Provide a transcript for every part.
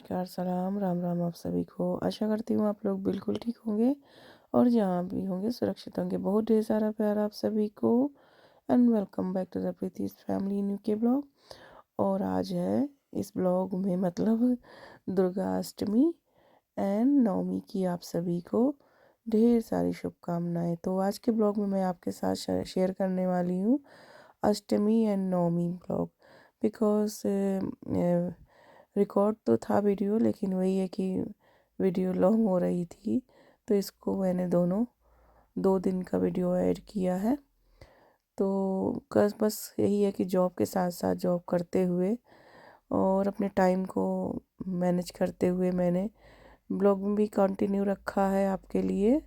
नमस्कार, सलाम, राम राम आप सभी को। आशा करती हूँ आप लोग बिल्कुल ठीक होंगे और जहाँ भी होंगे सुरक्षित होंगे। बहुत ढेर सारा प्यार आप सभी को and welcome back to the Preeti's family new के ब्लॉग। और आज है इस ब्लॉग में मतलब दुर्गा अष्टमी एंड नवमी की आप सभी को ढेर सारी शुभकामनाएं। तो आज के ब्लॉग में मैं आपके साथ शेयर करने वाली हूँ Ashtami and Navami blog. Because record तो था वीडियो, लेकिन वही है कि वीडियो लॉन्ग हो रही थी, तो इसको मैंने दोनों 2 दिन का वीडियो ऐड किया है। तो बस यही है कि जॉब के साथ साथ जॉब करते हुए और अपने टाइम को मैनेज करते हुए मैंने ब्लॉग भी कंटिन्यू रखा है आपके लिए।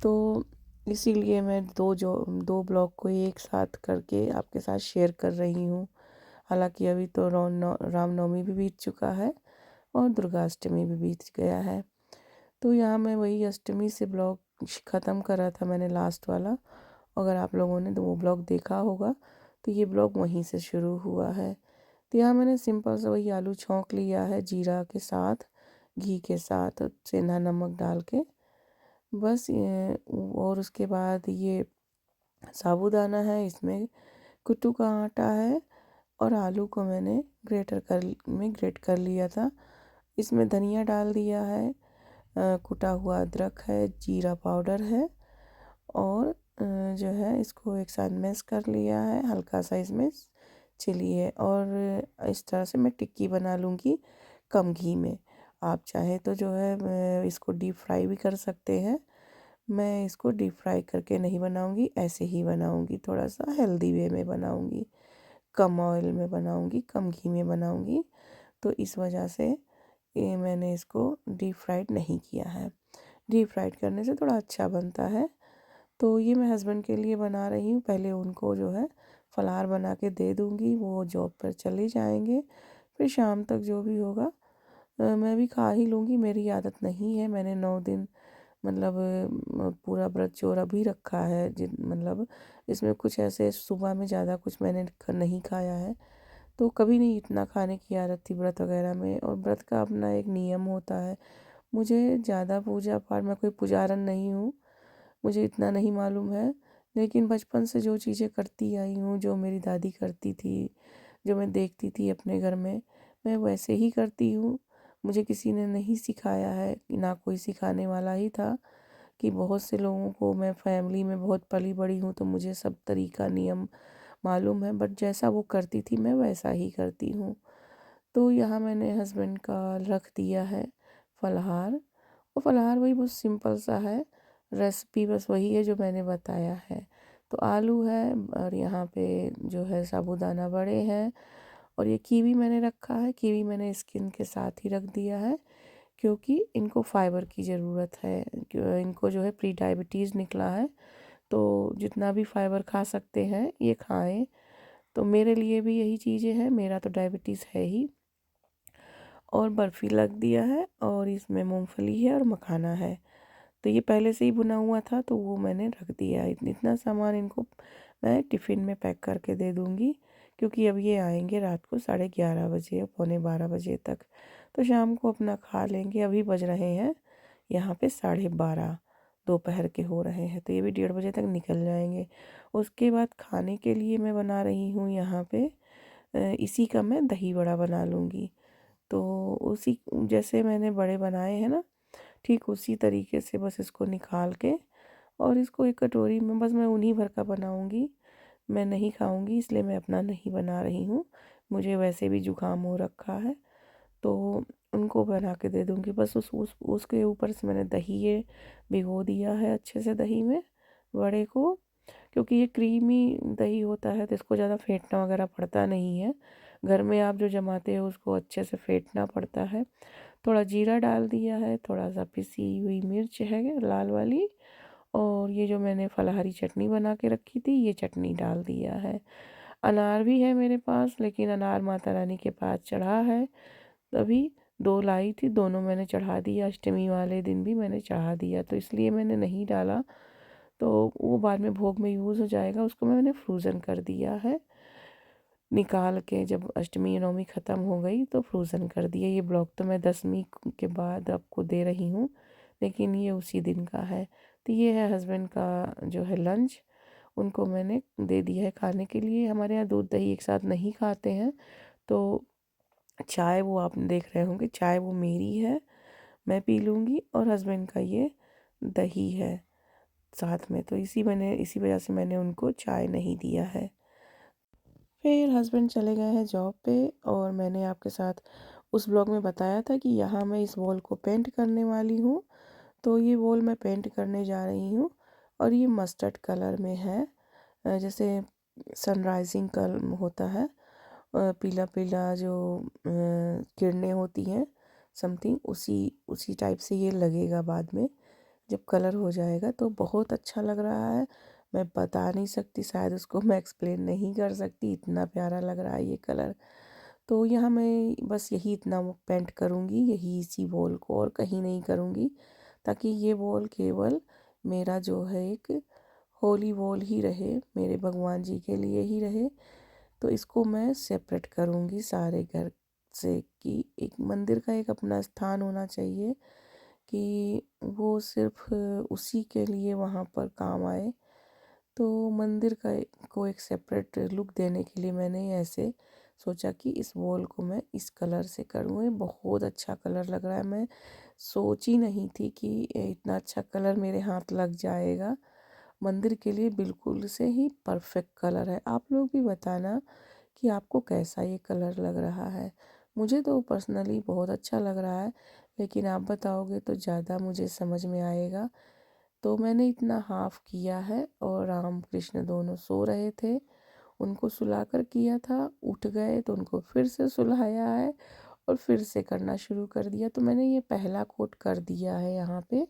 तो इसीलिए मैं दो ब्लॉग को एक साथ करके आपके साथ शेयर कर रही हूँ। हालांकि अभी तो रामनवमी भी बीत चुका है और दुर्गा अष्टमी भी बीत गया है। तो यहाँ मैं वही अष्टमी से ब्लॉग ख़त्म करा था मैंने लास्ट वाला। अगर आप लोगों ने तो वो ब्लॉग देखा होगा तो ये ब्लॉग वहीं से शुरू हुआ है। तो यहाँ मैंने सिंपल सा वही आलू छौंक लिया है जीरा के साथ, घी के साथ, सेंधा नमक डाल के बस और उसके बाद ये साबूदाना है, इसमें कुट्टू का आटा है और आलू को मैंने ग्रेट कर लिया था। इसमें धनिया डाल दिया है, कुटा हुआ अदरक है, जीरा पाउडर है और जो है इसको एक साथ मैश कर लिया है। हल्का सा इसमें चिली है और इस तरह से मैं टिक्की बना लूँगी कम घी में। आप चाहे तो जो है इसको डीप फ्राई भी कर सकते हैं। मैं इसको डीप फ्राई करके नहीं बनाऊँगी, ऐसे ही बनाऊँगी, थोड़ा सा हेल्दी वे में बनाऊँगी, कम ऑयल में बनाऊँगी, कम घी में बनाऊँगी। तो इस वजह से ये मैंने इसको डीप फ्राइड नहीं किया है। डीप फ्राइड करने से थोड़ा अच्छा बनता है। तो ये मैं हस्बैंड के लिए बना रही हूँ। पहले उनको जो है फलाहार बना के दे दूँगी, वो जॉब पर चले जाएंगे। फिर शाम तक जो भी होगा मैं भी खा ही लूँगी। मेरी आदत नहीं है, मैंने 9 दिन मतलब पूरा व्रत जो अभी रखा है मतलब इसमें कुछ ऐसे सुबह में ज़्यादा कुछ मैंने नहीं खाया है। तो कभी नहीं इतना खाने की आदत थी व्रत वगैरह में, और व्रत का अपना एक नियम होता है। मुझे ज़्यादा पूजा पाठ, मैं कोई पुजारन नहीं हूँ, मुझे इतना नहीं मालूम है। लेकिन बचपन से जो चीज़ें करती आई हूँ, जो मेरी दादी करती थी, जो मैं देखती थी अपने घर में, मैं वैसे ही करती हूँ। मुझे किसी ने नहीं सिखाया है, ना कोई सिखाने वाला ही था। कि बहुत से लोगों को, मैं फैमिली में बहुत पली बड़ी हूँ तो मुझे सब तरीका नियम मालूम है, बट जैसा वो करती थी मैं वैसा ही करती हूँ। तो यहाँ मैंने हस्बैंड का रख दिया है फलाहार। वो फलाहार वही बहुत सिंपल सा है, रेसिपी बस वही है जो मैंने बताया है। तो आलू है और यहाँ पे जो है साबूदाना बड़े हैं और ये कीवी मैंने रखा है। कीवी मैंने स्किन के साथ ही रख दिया है क्योंकि इनको फाइबर की ज़रूरत है। इनको जो है प्री डायबिटीज़ निकला है, तो जितना भी फाइबर खा सकते हैं ये खाएं। तो मेरे लिए भी यही चीज़ें हैं, मेरा तो डायबिटीज़ है ही। और बर्फ़ी रख दिया है और इसमें मूंगफली है और मखाना है। तो ये पहले से ही भुना हुआ था तो वो मैंने रख दिया है। इतना सामान इनको मैं टिफ़िन में पैक करके दे दूँगी, क्योंकि अब ये आएंगे रात को 11:30 बजे या 11:45 तक। तो शाम को अपना खा लेंगे। अभी बज रहे हैं यहाँ पे 12:30, दोपहर के हो रहे हैं, तो ये भी 1:30 बजे तक निकल जाएंगे। उसके बाद खाने के लिए मैं बना रही हूँ यहाँ पे इसी का मैं दही बड़ा बना लूँगी। तो उसी जैसे मैंने बड़े बनाए हैं ना, ठीक उसी तरीके से बस इसको निकाल के और इसको एक कटोरी में, बस मैं उन्हीं भर का बनाऊँगी, मैं नहीं खाऊँगी, इसलिए मैं अपना नहीं बना रही हूँ। मुझे वैसे भी जुकाम हो रखा है, तो उनको बना के दे दूँगी। बस उसके ऊपर से मैंने दही ये भिगो दिया है अच्छे से दही में वड़े को, क्योंकि ये क्रीमी दही होता है तो इसको ज़्यादा फेंटना वगैरह पड़ता नहीं है। घर में आप जो जमाते हो उसको अच्छे से फेंटना पड़ता है। थोड़ा जीरा डाल दिया है, थोड़ा सा पिसी हुई मिर्च है लाल वाली, और ये जो मैंने फलाहारी चटनी बना के रखी थी ये चटनी डाल दिया है। अनार भी है मेरे पास, लेकिन अनार माता रानी के पास चढ़ा है। तभी 2 लाई थी, दोनों मैंने चढ़ा दिया। अष्टमी वाले दिन भी मैंने चढ़ा दिया, तो इसलिए मैंने नहीं डाला, तो वो बाद में भोग में यूज़ हो जाएगा, उसको मैंने फ्रोज़न कर दिया है। निकाल के जब अष्टमी नवमी ख़त्म हो गई तो फ्रोज़न कर दिया। ये ब्लॉग तो मैं 10वीं के बाद आपको दे रही हूँ, लेकिन ये उसी दिन का है। तो ये है हस्बैंड का जो है लंच, उनको मैंने दे दिया है खाने के लिए। हमारे यहाँ दूध दही एक साथ नहीं खाते हैं, तो चाय वो आप देख रहे होंगे, चाय वो मेरी है, मैं पी लूँगी, और हस्बैंड का ये दही है साथ में। तो इसी वजह से मैंने उनको चाय नहीं दिया है। फिर हस्बैंड चले गए हैं जॉब पे, और मैंने आपके साथ उस ब्लॉग में बताया था कि यहाँ मैं इस वॉल को पेंट करने वाली हूँ। तो ये वॉल मैं पेंट करने जा रही हूँ, और ये मस्टर्ड कलर में है। जैसे सनराइजिंग कलर होता है, पीला पीला जो किरणें होती हैं समथिंग, उसी उसी टाइप से ये लगेगा बाद में जब कलर हो जाएगा। तो बहुत अच्छा लग रहा है, मैं बता नहीं सकती, शायद उसको मैं एक्सप्लेन नहीं कर सकती, इतना प्यारा लग रहा है ये कलर। तो यहाँ मैं बस यही इतना पेंट करूँगी, यही इसी वॉल को, और कहीं नहीं करूँगी, ताकि ये वॉल केवल मेरा जो है एक होली वॉल ही रहे, मेरे भगवान जी के लिए ही रहे। तो इसको मैं सेपरेट करूँगी सारे घर से, कि एक मंदिर का एक अपना स्थान होना चाहिए, कि वो सिर्फ उसी के लिए वहाँ पर काम आए। तो मंदिर को एक सेपरेट लुक देने के लिए मैंने ऐसे सोचा कि इस वॉल को मैं इस कलर से करूँ। ये बहुत अच्छा कलर लग रहा है, मैं सोची नहीं थी कि इतना अच्छा कलर मेरे हाथ लग जाएगा। मंदिर के लिए बिल्कुल से ही परफेक्ट कलर है। आप लोग भी बताना कि आपको कैसा ये कलर लग रहा है। मुझे तो पर्सनली बहुत अच्छा लग रहा है, लेकिन आप बताओगे तो ज़्यादा मुझे समझ में आएगा। तो मैंने इतना हाफ किया है, और राम कृष्ण दोनों सो रहे थे, उनको सुलाकर किया था, उठ गए तो उनको फिर से सुलाया है, और फिर से करना शुरू कर दिया। तो मैंने ये पहला कोट कर दिया है यहाँ पे,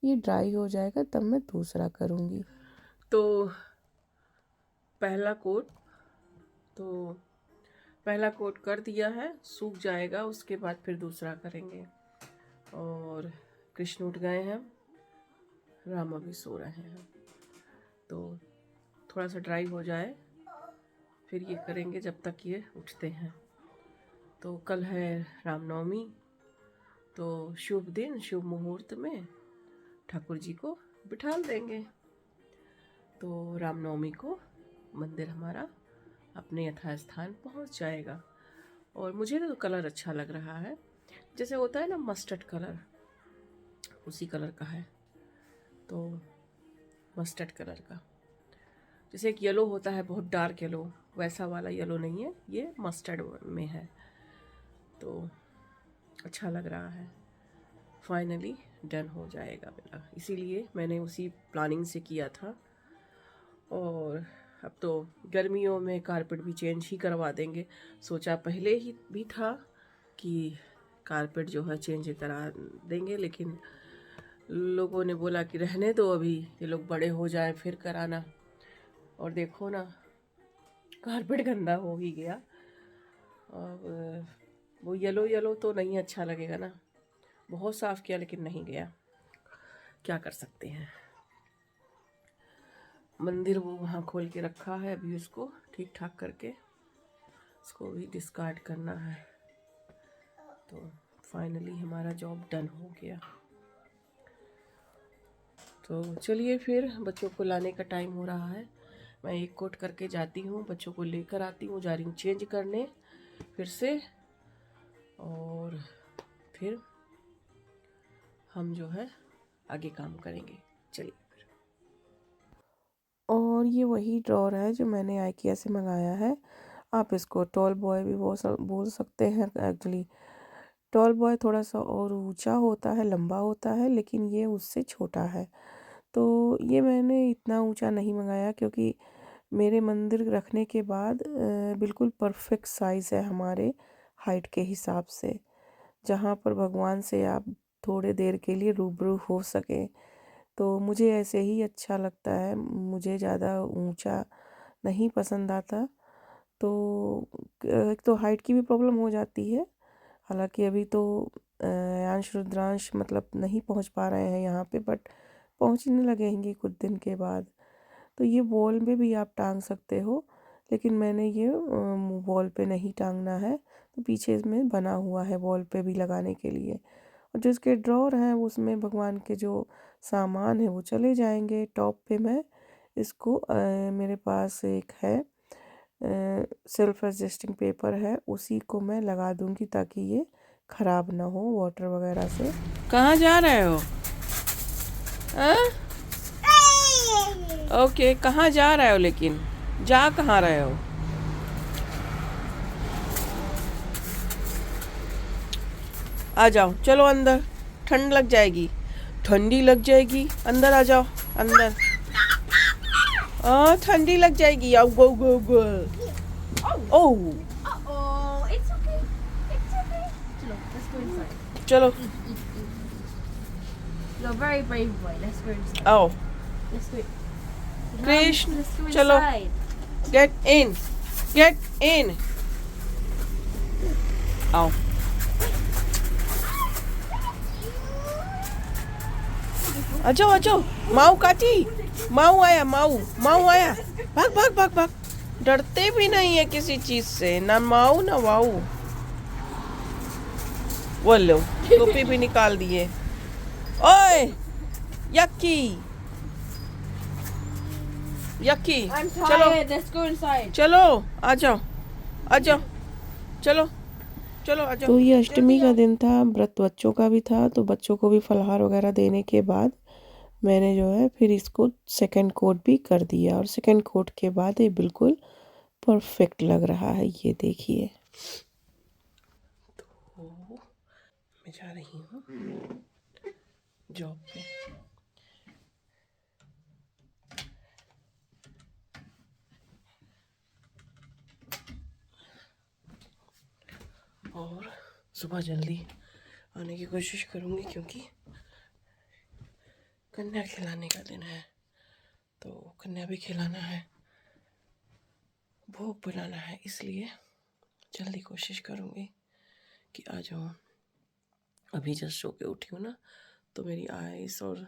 ये ड्राई हो जाएगा तब मैं दूसरा करूँगी। तो पहला कोट तो पहला कोट कर दिया है, सूख जाएगा, उसके बाद फिर दूसरा करेंगे। और कृष्ण उठ गए हैं, राम अभी सो रहे हैं, तो थोड़ा सा ड्राई हो जाए फिर ये करेंगे जब तक ये उठते हैं। तो कल है रामनवमी, तो शुभ दिन शुभ मुहूर्त में ठाकुर जी को बिठा देंगे। तो रामनवमी को मंदिर हमारा अपने यथास्थान पहुंच जाएगा। और मुझे तो कलर अच्छा लग रहा है, जैसे होता है ना मस्टर्ड कलर, उसी कलर का है। तो मस्टर्ड कलर का, जैसे एक येलो होता है बहुत डार्क येलो, वैसा वाला येलो नहीं है, ये मस्टर्ड में है। तो अच्छा लग रहा है, फाइनली डन हो जाएगा मेरा, इसीलिए मैंने उसी प्लानिंग से किया था। और अब तो गर्मियों में कारपेट भी चेंज ही करवा देंगे, सोचा पहले ही भी था कि कारपेट जो है चेंज करा देंगे, लेकिन लोगों ने बोला कि रहने दो, अभी ये लोग बड़े हो जाए फिर कराना। और देखो ना, कारपेट गंदा हो ही गया। अब वो येलो येलो तो नहीं अच्छा लगेगा ना, बहुत साफ़ किया लेकिन नहीं गया, क्या कर सकते हैं। मंदिर वो वहाँ खोल के रखा है, अभी उसको ठीक ठाक करके उसको भी डिस्कार्ड करना है। तो फाइनली हमारा जॉब डन हो गया। तो चलिए फिर बच्चों को लाने का टाइम हो रहा है, मैं एक कोट करके जाती हूँ, बच्चों को लेकर आती हूँ, जा रही हूँ चेंज करने फिर से, और फिर हम जो है आगे काम करेंगे। चलिए फिर। और ये वही ड्रॉर है जो मैंने आइकिया से मंगाया है। आप इसको टॉल बॉय भी बोल सकते हैं। एक्चुअली टॉल बॉय थोड़ा सा और ऊंचा होता है, लंबा होता है, लेकिन ये उससे छोटा है। तो ये मैंने इतना ऊंचा नहीं मंगाया, क्योंकि मेरे मंदिर रखने के बाद बिल्कुल परफेक्ट साइज़ है हमारे हाइट के हिसाब से, जहाँ पर भगवान से आप थोड़े देर के लिए रूबरू हो सके। तो मुझे ऐसे ही अच्छा लगता है, मुझे ज़्यादा ऊंचा नहीं पसंद आता। तो एक तो हाइट की भी प्रॉब्लम हो जाती है, हालांकि अभी तो अंश रुद्रांश मतलब नहीं पहुंच पा रहे हैं यहाँ पे, बट पहुंचने लगेंगे कुछ दिन के बाद। तो ये वॉल में भी आप टांग सकते हो, लेकिन मैंने ये वॉल पे नहीं टांगना है, तो पीछे इसमें बना हुआ है वॉल पे भी लगाने के लिए। और जो इसके ड्रॉर हैं उसमें भगवान के जो सामान है वो चले जाएंगे। टॉप पे मैं इसको मेरे पास एक है सेल्फ एडजस्टिंग पेपर है, उसी को मैं लगा दूंगी ताकि ये ख़राब ना हो वाटर वगैरह से। कहाँ जा रहे हो? ओके, कहाँ जा रहे हो? लेकिन जा कहाँ रहे हो? आ जाओ, चलो अंदर, ठंड लग जाएगी, ठंडी लग जाएगी। अंदर आ जाओ, अंदर। ठंडी लग जाएगी। आओ, गो गो गो। ओह, It's okay. It's okay. Chalo, let's go inside. चलो You're a very brave boy. Let's go inside. आओ। Let's go. Krishna, Let's go चलो। inside. Get in, get in. आओ। आ जाओ, आ जाओ। माऊ काटी, माऊ आया, माऊ माऊ आया। भाग भाग भाग भाग। डरते भी नहीं है किसी चीज से, ना माऊ ना वाऊ। वो लो, टोपी भी निकाल दिए। ओए, यक्की यक्की। I'm चलो tired. Let's go inside. चलो, आ जाओ, आ जाओ, चलो चलो आ जाओ। तो ये अष्टमी का दिन था, व्रत बच्चों का भी था, तो बच्चों को भी फलहार वगैरह देने के बाद मैंने जो है फिर इसको सेकंड कोट भी कर दिया। और सेकंड कोट के बाद ये बिल्कुल परफेक्ट लग रहा है, ये देखिए। तो मैं जा रही हूँ जॉब पे। और सुबह जल्दी आने की कोशिश करूँगी, क्योंकि कन्या खिलाने का दिन है, तो कन्या भी खिलाना है, भोग बनाना है, इसलिए जल्दी कोशिश करूँगी कि आ जाऊँ। अभी जस्ट सो के उठी हूँ ना, तो मेरी आईज और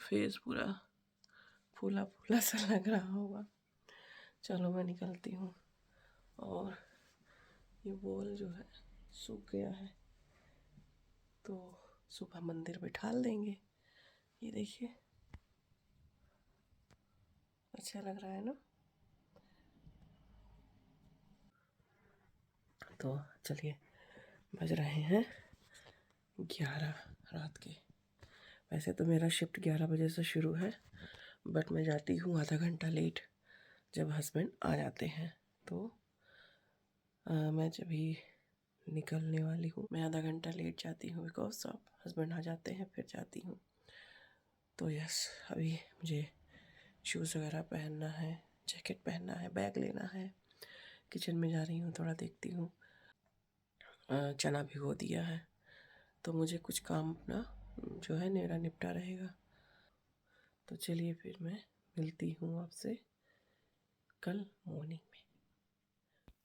फेस पूरा फूला फूला सा लग रहा होगा। चलो मैं निकलती हूँ। और ये बॉल जो है सूख गया है, तो सुबह मंदिर बिठा देंगे। ये देखिए, अच्छा लग रहा है ना। तो चलिए, बज रहे हैं 11 रात के। वैसे तो मेरा शिफ्ट 11 बजे से शुरू है, बट मैं जाती हूँ आधा घंटा लेट जब हस्बैंड आ जाते हैं। तो मैं जब ही निकलने वाली हूँ, मैं आधा घंटा लेट जाती हूँ, बिकॉज ऑफ हस्बैंड आ जाते हैं फिर जाती हूँ। तो यस, अभी मुझे शूज़ वगैरह पहनना है, जैकेट पहनना है, बैग लेना है। किचन में जा रही हूँ, थोड़ा देखती हूँ। चना भिगो दिया है, तो मुझे कुछ काम अपना जो है मेरा निपटा रहेगा। तो चलिए, फिर मैं मिलती हूँ आपसे कल मॉर्निंग में।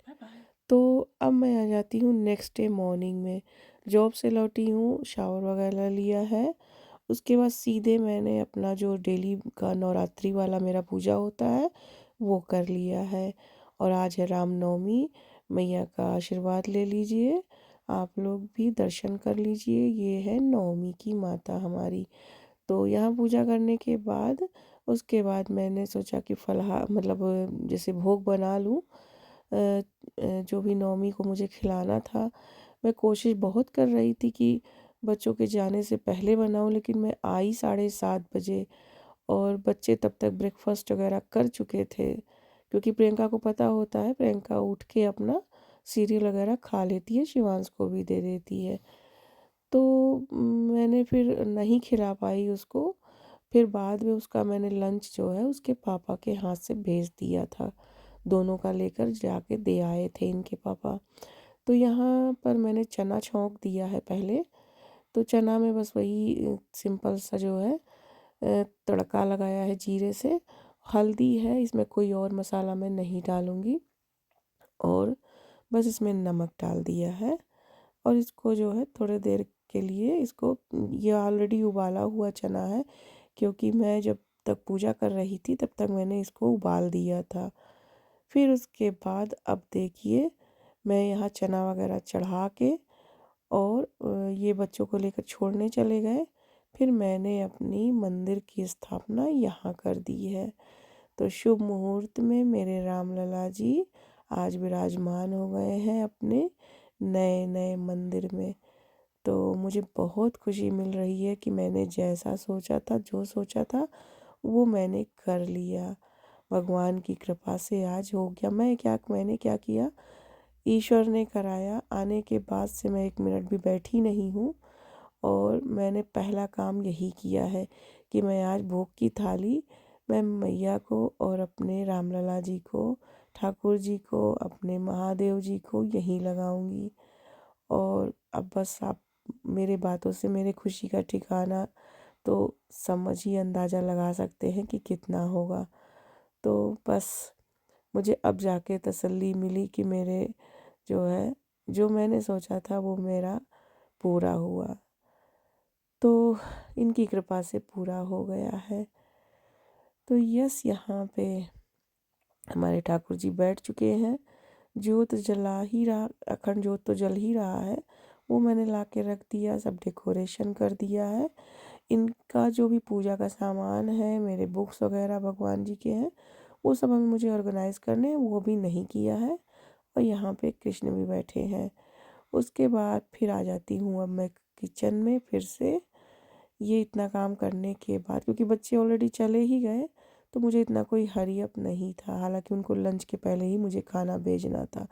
Bye bye. तो अब मैं आ जाती हूँ नेक्स्ट डे मॉर्निंग में। जॉब से लौटी हूँ, शावर वगैरह लिया है, उसके बाद सीधे मैंने अपना जो डेली का नवरात्रि वाला मेरा पूजा होता है वो कर लिया है। और आज है रामनवमी, मैया का आशीर्वाद ले लीजिए, आप लोग भी दर्शन कर लीजिए। ये है नवमी की माता हमारी। तो यहाँ पूजा करने के बाद उसके बाद मैंने सोचा कि फलाहार मतलब जैसे भोग बना लूँ। जो भी नवमी को मुझे खिलाना था, मैं कोशिश बहुत कर रही थी कि बच्चों के जाने से पहले बनाऊँ, लेकिन मैं आई 7:30 बजे और बच्चे तब तक ब्रेकफास्ट वगैरह कर चुके थे। क्योंकि प्रियंका को पता होता है, प्रियंका उठ के अपना सीरियल वगैरह खा लेती है, शिवांश को भी दे देती है। तो मैंने फिर नहीं खिला पाई उसको। फिर बाद में उसका मैंने लंच जो है उसके पापा के हाथ से भेज दिया था, दोनों का लेकर जाके दे आए थे इनके पापा। तो यहाँ पर मैंने चना छौंक दिया है पहले। तो चना में बस वही सिंपल सा जो है तड़का लगाया है जीरे से। हल्दी है, इसमें कोई और मसाला मैं नहीं डालूँगी। और बस इसमें नमक डाल दिया है। और इसको जो है थोड़ी देर के लिए इसको, ये ऑलरेडी उबाला हुआ चना है, क्योंकि मैं जब तक पूजा कर रही थी तब तक मैंने इसको उबाल दिया था। फिर उसके बाद अब देखिए मैं यहाँ चना वगैरह चढ़ा के और ये बच्चों को लेकर छोड़ने चले गए। फिर मैंने अपनी मंदिर की स्थापना यहाँ कर दी है। तो शुभ मुहूर्त में मेरे रामलला जी आज विराजमान हो गए हैं अपने नए नए मंदिर में। तो मुझे बहुत खुशी मिल रही है कि मैंने जैसा सोचा था, जो सोचा था, वो मैंने कर लिया। भगवान की कृपा से आज हो गया। मैंने क्या किया, ईश्वर ने कराया। आने के बाद से मैं 1 मिनट भी बैठी नहीं हूँ और मैंने पहला काम यही किया है कि मैं आज भोग की थाली मैं मैया को और अपने रामलला जी को, ठाकुर जी को, अपने महादेव जी को यहीं लगाऊंगी। और अब बस आप मेरे बातों से मेरे खुशी का ठिकाना तो समझ ही अंदाज़ा लगा सकते हैं कि कितना होगा। तो बस मुझे अब जाके तसल्ली मिली कि मेरे जो है, जो मैंने सोचा था वो मेरा पूरा हुआ। तो इनकी कृपा से पूरा हो गया है। तो यस, यहाँ पे हमारे ठाकुर जी बैठ चुके हैं। ज्योत जला ही रहा, अखंड ज्योत तो जल ही रहा है, वो मैंने ला के रख दिया, सब डेकोरेशन कर दिया है। इनका जो भी पूजा का सामान है, मेरे बुक्स वगैरह भगवान जी के हैं, वो सब अभी मुझे ऑर्गेनाइज़ करने हैं, वो भी नहीं किया है। और यहाँ पे कृष्ण भी बैठे हैं। उसके बाद फिर आ जाती हूँ अब मैं किचन में फिर से। ये इतना काम करने के बाद, क्योंकि बच्चे ऑलरेडी चले ही गए, तो मुझे इतना कोई हरी अप नहीं था। हालांकि उनको लंच के पहले ही मुझे खाना भेजना था।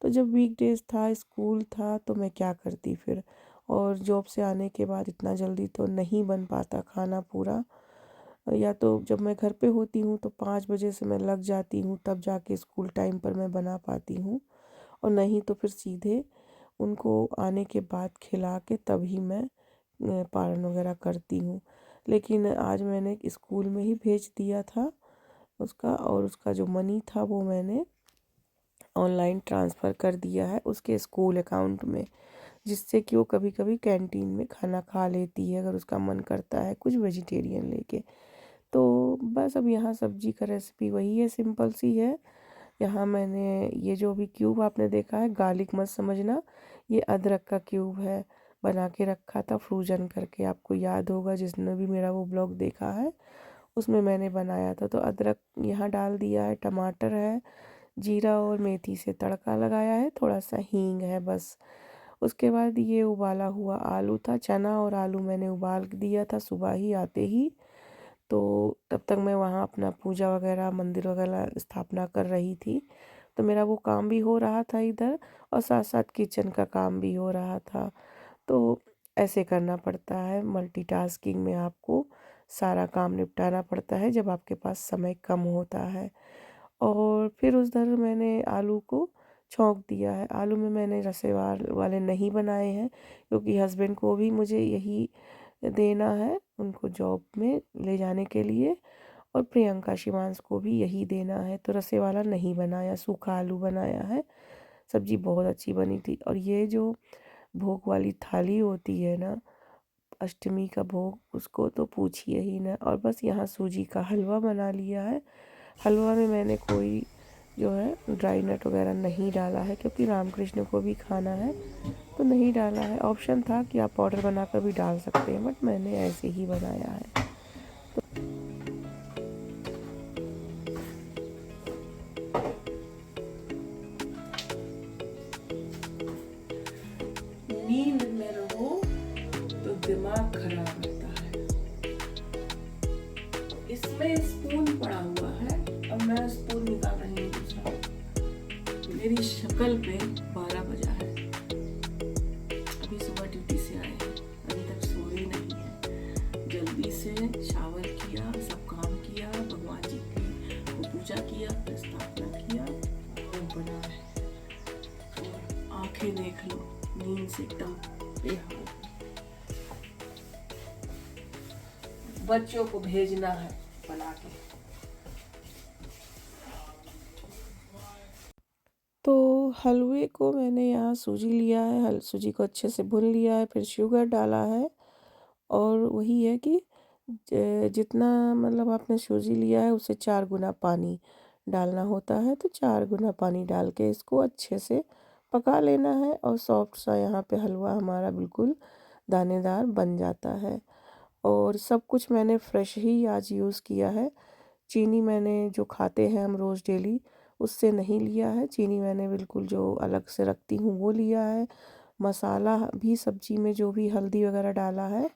तो जब वीकडेज था, स्कूल था, तो मैं क्या करती फिर। और जॉब से आने के बाद इतना जल्दी तो नहीं बन पाता खाना पूरा। या तो जब मैं घर पे होती हूँ तो 5 बजे से मैं लग जाती हूँ, तब जाके स्कूल टाइम पर मैं बना पाती हूँ। और नहीं तो फिर सीधे उनको आने के बाद खिला के तभी मैं पारण वगैरह करती हूँ। लेकिन आज मैंने स्कूल में ही भेज दिया था उसका, और उसका जो मनी था वो मैंने ऑनलाइन ट्रांसफ़र कर दिया है उसके स्कूल अकाउंट में, जिससे कि वो कभी कभी कैंटीन में खाना खा लेती है अगर उसका मन करता है कुछ वेजिटेरियन लेके। तो बस अब यहाँ सब्जी का रेसिपी वही है, सिंपल सी है। यहाँ मैंने ये जो भी क्यूब आपने देखा है, गार्लिक मत समझना, ये अदरक का क्यूब है। बना के रखा था फ्रोजन करके, आपको याद होगा जिसने भी मेरा वो ब्लॉग देखा है उसमें मैंने बनाया था। तो अदरक यहाँ डाल दिया है, टमाटर है, जीरा और मेथी से तड़का लगाया है, थोड़ा सा हींग है बस। उसके बाद ये उबाला हुआ आलू था, चना और आलू मैंने उबाल दिया था सुबह ही आते ही। तो तब तक मैं वहाँ अपना पूजा वगैरह, मंदिर वगैरह स्थापना कर रही थी। तो मेरा वो काम भी हो रहा था इधर, और साथ साथ किचन का काम भी हो रहा था। तो ऐसे करना पड़ता है, मल्टीटास्किंग में आपको सारा काम निपटाना पड़ता है जब आपके पास समय कम होता है। और फिर उधर मैंने आलू को छौंक दिया है। आलू में मैंने रसेवार वाले नहीं बनाए हैं, क्योंकि हस्बैंड को भी मुझे यही देना है उनको जॉब में ले जाने के लिए, और प्रियंका शिवांश को भी यही देना है। तो रसे वाला नहीं बनाया, सूखा आलू बनाया है। सब्जी बहुत अच्छी बनी थी। और ये जो भोग वाली थाली होती है ना, अष्टमी का भोग, उसको तो पूछिए ही ना। और बस यहाँ सूजी का हलवा बना लिया है। हलवा में मैंने कोई जो है ड्राई नट वगैरह नहीं डाला है, क्योंकि रामकृष्ण को भी खाना है तो नहीं डाला है। ऑप्शन था कि आप पाउडर बनाकर भी डाल सकते हैं, बट मैंने ऐसे ही बनाया है। नींद में रहो तो दिमाग खराब रहता है। इसमें स्पून पड़ा हुआ है, अब मैं स्पून निकाल रही हूँ दूसरा। मेरी शक्ल पे 12 बजा है। अभी सुबह ड्यूटी से आए हैं, अभी तक सोए नहीं है। जल्दी से शावर किया, सब काम किया, भगवान जी की को पूजा किया, स्थापना किया, और बना है। और आंखें देख लो, नींद से एकदम बेहाल। बच्चों को भेजना है बना के। तो हलवे को मैंने यहाँ सूजी लिया है, सूजी को अच्छे से भून लिया है, फिर शुगर डाला है। और वही है कि जितना मतलब आपने सूजी लिया है उससे 4 गुना पानी डालना होता है, तो 4 गुना पानी डाल के इसको अच्छे से पका लेना है और सॉफ्ट सा यहाँ पे हलवा हमारा बिल्कुल दानेदार बन जाता है। और सब कुछ मैंने फ्रेश ही आज यूज़ किया है। चीनी मैंने जो खाते हैं हम रोज़ डेली उससे नहीं लिया है, चीनी मैंने बिल्कुल जो अलग से रखती हूँ वो लिया है। मसाला भी सब्जी में जो भी हल्दी वगैरह डाला है,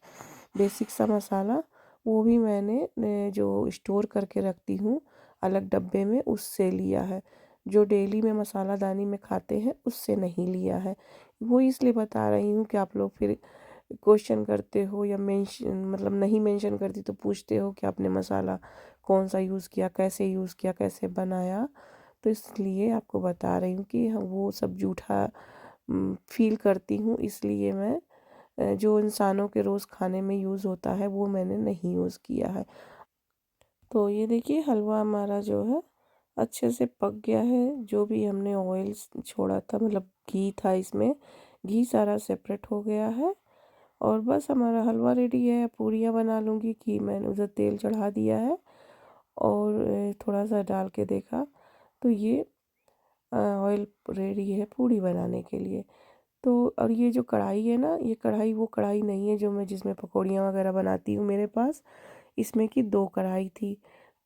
बेसिक सा मसाला, वो भी मैंने जो स्टोर करके रखती हूँ अलग डब्बे में उससे लिया है। जो डेली में मसाला दानी में खाते हैं उससे नहीं लिया है। वो इसलिए बता रही हूँ कि आप लोग फिर क्वेश्चन करते हो या मेंशन मतलब नहीं मेंशन करती तो पूछते हो कि आपने मसाला कौन सा यूज़ किया, कैसे यूज़ किया, कैसे बनाया। तो इसलिए आपको बता रही हूँ कि वो सब झूठा फील करती हूँ, इसलिए मैं जो इंसानों के रोज़ खाने में यूज़ होता है वो मैंने नहीं यूज़ किया है। तो ये देखिए हलवा हमारा जो है अच्छे से पक गया है। जो भी हमने ऑयल छोड़ा था मतलब घी था इसमें, घी सारा सेपरेट हो गया है और बस हमारा हलवा रेडी है। पूरियाँ बना लूँगी, कि मैंने उधर तेल चढ़ा दिया है और थोड़ा सा डाल के देखा तो ये ऑयल रेडी है पूड़ी बनाने के लिए। तो और ये जो कढ़ाई है ना, ये कढ़ाई वो कढ़ाई नहीं है जो मैं जिसमें पकौड़ियाँ वगैरह बनाती हूँ मेरे पास। इसमें की 2 कढ़ाई थी।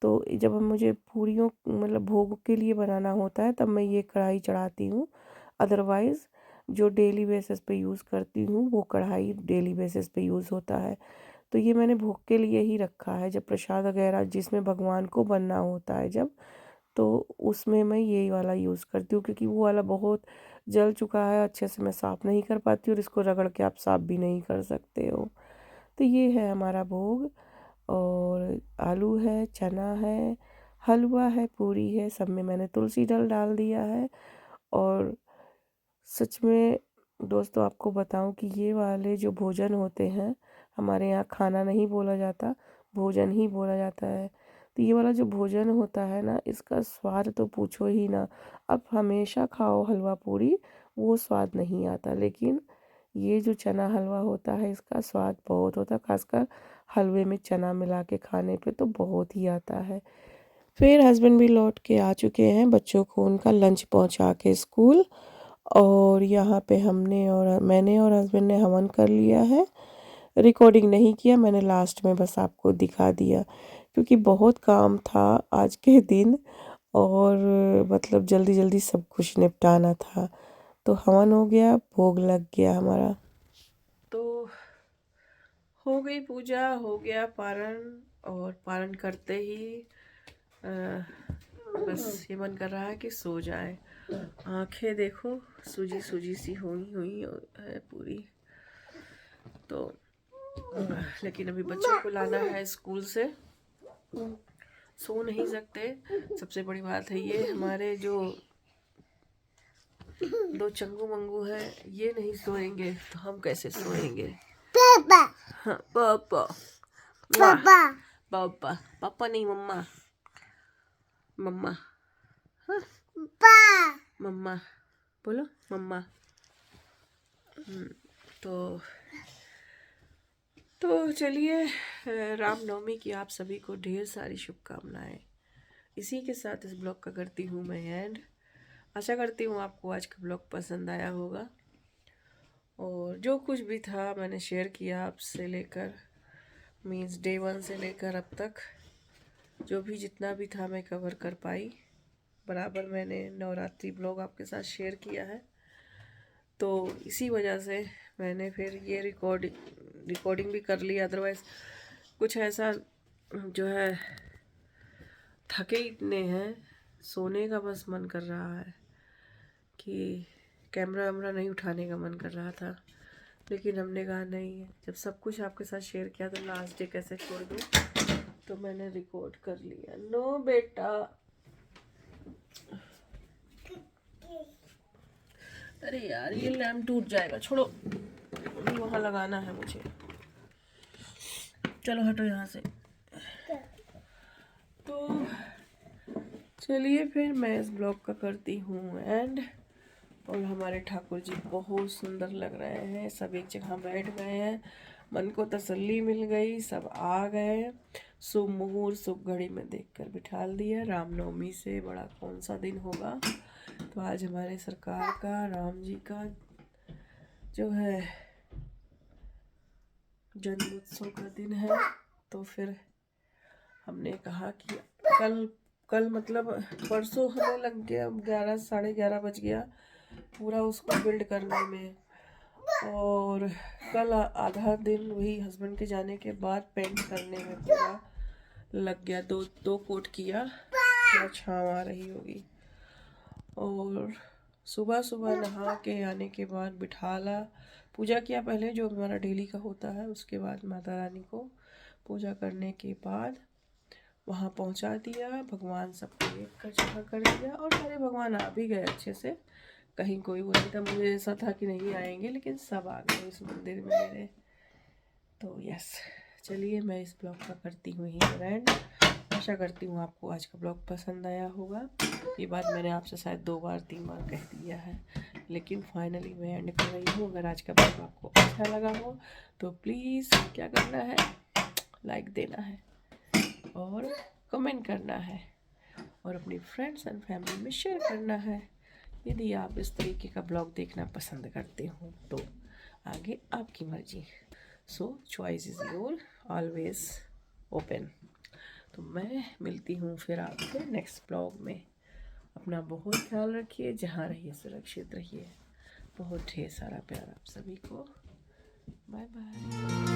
तो जब मुझे पूरियों मतलब भोग के लिए बनाना होता है तब मैं ये कढ़ाई चढ़ाती हूँ। अदरवाइज़ जो डेली बेसिस पे यूज़ करती हूँ वो कढ़ाई डेली बेसिस पे यूज़ होता है। तो ये मैंने भोग के लिए ही रखा है, जब प्रसाद वगैरह जिसमें भगवान को बनना होता है जब, तो उसमें मैं यही वाला यूज़ करती हूँ, क्योंकि वो वाला बहुत जल चुका है, अच्छे से मैं साफ़ नहीं कर पाती और इसको रगड़ के आप साफ़ भी नहीं कर सकते हो। तो ये है हमारा भोग, और आलू है, चना है, हलवा है, पूरी है, सब में मैंने तुलसी दल डाल दिया है। और सच में दोस्तों आपको बताऊं कि ये वाले जो भोजन होते हैं, हमारे यहाँ खाना नहीं बोला जाता, भोजन ही बोला जाता है। तो ये वाला जो भोजन होता है ना, इसका स्वाद तो पूछो ही ना। अब हमेशा खाओ हलवा पूरी, वो स्वाद नहीं आता, लेकिन ये जो चना हलवा होता है इसका स्वाद बहुत होता है, खासकर हलवे में चना मिला के खाने पे तो बहुत ही आता है। फिर हस्बैंड भी लौट के आ चुके हैं, बच्चों को उनका लंच पहुंचा के स्कूल। और यहाँ पे मैंने और हस्बैंड ने हवन कर लिया है। रिकॉर्डिंग नहीं किया मैंने, लास्ट में बस आपको दिखा दिया, क्योंकि बहुत काम था आज के दिन और मतलब जल्दी जल्दी सब कुछ निपटाना था। तो हवन हो गया, भोग लग गया हमारा। तो हो गई पूजा, हो गया पारण, और पारण करते ही बस ये मन कर रहा है कि सो जाए। आंखें देखो सूजी सूजी सी हुई हुई है पूरी। तो लेकिन अभी बच्चों को लाना है स्कूल से, सो नहीं सकते। सबसे बड़ी बात है ये हमारे जो 2 चंगू मंगू है, ये नहीं सोएंगे तो हम कैसे सोएंगे। पापा, हाँ पापा, पापा, पापा, पापा नहीं मम्मा, मम्मा, हाँ मम्मा बोलो मम्मा। तो चलिए, रामनवमी की आप सभी को ढेर सारी शुभकामनाएं। इसी के साथ इस ब्लॉग का करती हूँ मैं एंड। आशा करती हूँ आपको आज का ब्लॉग पसंद आया होगा, और जो कुछ भी था मैंने शेयर किया आपसे, लेकर मीन्स डे 1 से लेकर अब तक जो भी जितना भी था मैं कवर कर पाई। बराबर मैंने नवरात्रि ब्लॉग आपके साथ शेयर किया है, तो इसी वजह से मैंने फिर ये रिकॉर्डिंग भी कर लिया। अदरवाइज़ कुछ ऐसा जो है थके इतने हैं, सोने का बस मन कर रहा है कि कैमरा वैमरा नहीं उठाने का मन कर रहा था, लेकिन हमने कहा नहीं है, जब सब कुछ आपके साथ शेयर किया तो लास्ट डे कैसे छोड़ दूँ, तो मैंने रिकॉर्ड कर लिया। नो बेटा, अरे यार ये लैम्प टूट जाएगा, छोड़ो, वहाँ लगाना है मुझे, चलो हटो यहाँ से। तो चलिए फिर मैं इस ब्लॉग का करती हूँ एंड। और हमारे ठाकुर जी बहुत सुंदर लग रहे हैं, सब एक जगह बैठ गए हैं, मन को तसल्ली मिल गई, सब आ गए। शुभ मुहूर्त शुभ घड़ी में देखकर बिठा दिया। रामनवमी से बड़ा कौन सा दिन होगा। तो आज हमारे सरकार का राम जी का जो है जन्मोत्सव का दिन है। तो फिर हमने कहा कि कल मतलब परसों हमें लग गया 11 साढ़े 11 बज गया पूरा उसको बिल्ड करने में। और कल आधा दिन वही हस्बैंड के जाने के बाद पेंट करने में पूरा लग गया। दो कोट किया, थोड़ा छाँव आ रही होगी। और सुबह सुबह नहा के आने के बाद बिठाला, पूजा किया पहले जो हमारा डेली का होता है। उसके बाद माता रानी को पूजा करने के बाद वहाँ पहुँचा दिया। भगवान सबको एक का जगह कर दिया और सारे भगवान आ भी गए अच्छे से। कहीं कोई वो नहीं था, मुझे ऐसा था कि नहीं आएंगे, लेकिन सब आ गए इस मंदिर में मेरे। तो यस, चलिए मैं इस ब्लॉग का करती हूँ यहीं एंड। आशा करती हूँ आपको आज का ब्लॉग पसंद आया होगा। ये बात मैंने आपसे शायद 2 बार 3 बार कह दिया है, लेकिन फाइनली मैं एंड कर रही हूँ। अगर आज का ब्लॉग आपको अच्छा लगा हो तो प्लीज़ क्या करना है, लाइक देना है और कमेंट करना है और अपनी फ्रेंड्स एंड फैमिली में शेयर करना है। यदि आप इस तरीके का ब्लॉग देखना पसंद करते हो तो आगे आपकी मर्जी। सो choice is your, always open. तो मैं मिलती हूँ फिर आपसे नेक्स्ट ब्लॉग में। अपना बहुत ख्याल रखिए, जहाँ रहिए सुरक्षित रहिए। बहुत ढेर सारा प्यार आप सभी को। Bye bye.